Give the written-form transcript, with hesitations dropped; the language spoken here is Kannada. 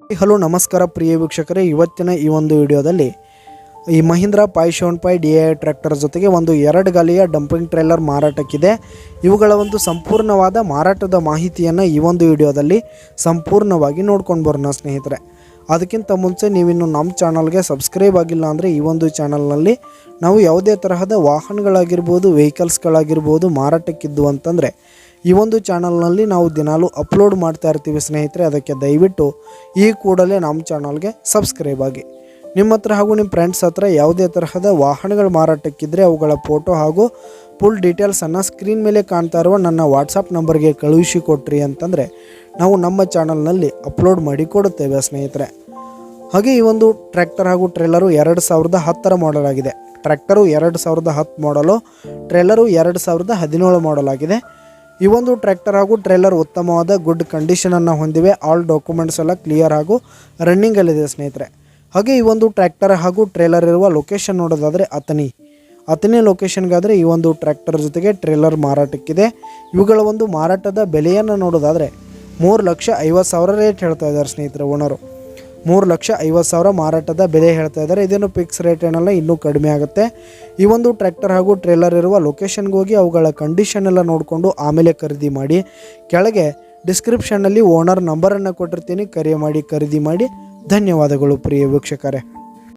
ಹಲೋ ನಮಸ್ಕಾರ ಪ್ರಿಯ ವೀಕ್ಷಕರೇ, ಇವತ್ತಿನ ಈ ಒಂದು ವಿಡಿಯೋದಲ್ಲಿ ಈ ಮಹೀಂದ್ರಾ 575 DI ಟ್ರ್ಯಾಕ್ಟರ್ ಜೊತೆಗೆ ಒಂದು 2 ಗಾಲಿಯ ಡಂಪಿಂಗ್ ಟ್ರೇಲರ್ ಮಾರಾಟಕ್ಕಿದೆ. ಇವುಗಳ ಒಂದು ಸಂಪೂರ್ಣವಾದ ಮಾರಾಟದ ಮಾಹಿತಿಯನ್ನು ಈ ಒಂದು ವಿಡಿಯೋದಲ್ಲಿ ಸಂಪೂರ್ಣವಾಗಿ ನೋಡ್ಕೊಂಡು ಬರೋಣ ಸ್ನೇಹಿತರೆ. ಅದಕ್ಕಿಂತ ಮುಂಚೆ ನೀವಿನ್ನು ನಮ್ಮ ಚಾನಲ್ಗೆ ಸಬ್ಸ್ಕ್ರೈಬ್ ಆಗಿಲ್ಲ ಅಂದರೆ ಈ ಒಂದು ಚಾನಲ್ನಲ್ಲಿ ನಾವು ಯಾವುದೇ ತರಹದ ವಾಹನಗಳಾಗಿರ್ಬೋದು, ವೆಹಿಕಲ್ಸ್ಗಳಾಗಿರ್ಬೋದು ಮಾರಾಟಕ್ಕಿದ್ದು ಅಂತಂದರೆ ಈ ಒಂದು ಚಾನಲ್ನಲ್ಲಿ ನಾವು ದಿನಾಲೂ ಅಪ್ಲೋಡ್ ಮಾಡ್ತಾ ಇರ್ತೀವಿ ಸ್ನೇಹಿತರೆ. ಅದಕ್ಕೆ ದಯವಿಟ್ಟು ಈ ಕೂಡಲೇ ನಮ್ಮ ಚಾನಲ್ಗೆ ಸಬ್ಸ್ಕ್ರೈಬ್ ಆಗಿ. ನಿಮ್ಮ ಹತ್ರ ಹಾಗೂ ನಿಮ್ಮ ಫ್ರೆಂಡ್ಸ್ ಹತ್ರ ಯಾವುದೇ ತರಹದ ವಾಹನಗಳು ಮಾರಾಟಕ್ಕಿದ್ದರೆ ಅವುಗಳ ಫೋಟೋ ಹಾಗೂ ಫುಲ್ ಡೀಟೇಲ್ಸನ್ನು ಸ್ಕ್ರೀನ್ ಮೇಲೆ ಕಾಣ್ತಾ ಇರುವ ನನ್ನ ವಾಟ್ಸಪ್ ನಂಬರ್ಗೆ ಕಳುಹಿಸಿ ಕೊಟ್ರಿ ಅಂತಂದರೆ ನಾವು ನಮ್ಮ ಚಾನಲ್ನಲ್ಲಿ ಅಪ್ಲೋಡ್ ಮಾಡಿ ಕೊಡುತ್ತೇವೆ ಸ್ನೇಹಿತರೆ. ಹಾಗೆ ಈ ಒಂದು ಟ್ರ್ಯಾಕ್ಟರ್ ಹಾಗೂ ಟ್ರೇಲರು 2010 ಮಾಡಲ್ ಆಗಿದೆ. ಟ್ರ್ಯಾಕ್ಟರು 2010 ಮಾಡಲು, ಟ್ರೇಲರು 2017 ಮಾಡಲ್ ಆಗಿದೆ. ಈ ಒಂದು ಟ್ರ್ಯಾಕ್ಟರ್ ಹಾಗೂ ಟ್ರೇಲರ್ ಉತ್ತಮವಾದ ಗುಡ್ ಕಂಡೀಷನನ್ನು ಹೊಂದಿವೆ. ಆಲ್ ಡಾಕ್ಯುಮೆಂಟ್ಸ್ ಎಲ್ಲ ಕ್ಲಿಯರ್ ಹಾಗೂ ರನ್ನಿಂಗಲ್ಲಿದೆ ಸ್ನೇಹಿತರೆ. ಹಾಗೆ ಈ ಒಂದು ಟ್ರ್ಯಾಕ್ಟರ್ ಹಾಗೂ ಟ್ರೇಲರ್ ಇರುವ ಲೊಕೇಶನ್ ನೋಡೋದಾದರೆ ಅತನಿ ಲೊಕೇಶನ್ಗಾದರೆ ಈ ಒಂದು ಟ್ರ್ಯಾಕ್ಟರ್ ಜೊತೆಗೆ ಟ್ರೇಲರ್ ಮಾರಾಟಕ್ಕಿದೆ. ಇವುಗಳ ಒಂದು ಮಾರಾಟದ ಬೆಲೆಯನ್ನು ನೋಡೋದಾದರೆ 3,50,000 ರೇಟ್ ಹೇಳ್ತಾ ಇದ್ದಾರೆ ಸ್ನೇಹಿತರೆ. ಓನರು 3,50,000 ಮಾರಾಟದ ಬೆಲೆ ಹೇಳ್ತಾ ಇದ್ದಾರೆ. ಇದೇನು ಫಿಕ್ಸ್ ರೇಟ್ ಏನಲ್ಲ, ಇನ್ನೂ ಕಡಿಮೆ ಆಗುತ್ತೆ. ಈ ಒಂದು ಟ್ರ್ಯಾಕ್ಟರ್ ಹಾಗೂ ಟ್ರೇಲರ್ ಇರುವ ಲೊಕೇಶನ್ಗೆ ಹೋಗಿ ಅವುಗಳ ಕಂಡೀಷನ್ ಎಲ್ಲ ನೋಡಿಕೊಂಡು ಆಮೇಲೆ ಖರೀದಿ ಮಾಡಿ. ಕೆಳಗೆ ಡಿಸ್ಕ್ರಿಪ್ಷನ್ನಲ್ಲಿ ಓನರ್ ನಂಬರನ್ನು ಕೊಟ್ಟಿರ್ತೀನಿ, ಕರೆ ಮಾಡಿ ಖರೀದಿ ಮಾಡಿ. ಧನ್ಯವಾದಗಳು ಪ್ರಿಯ ವೀಕ್ಷಕರೇ.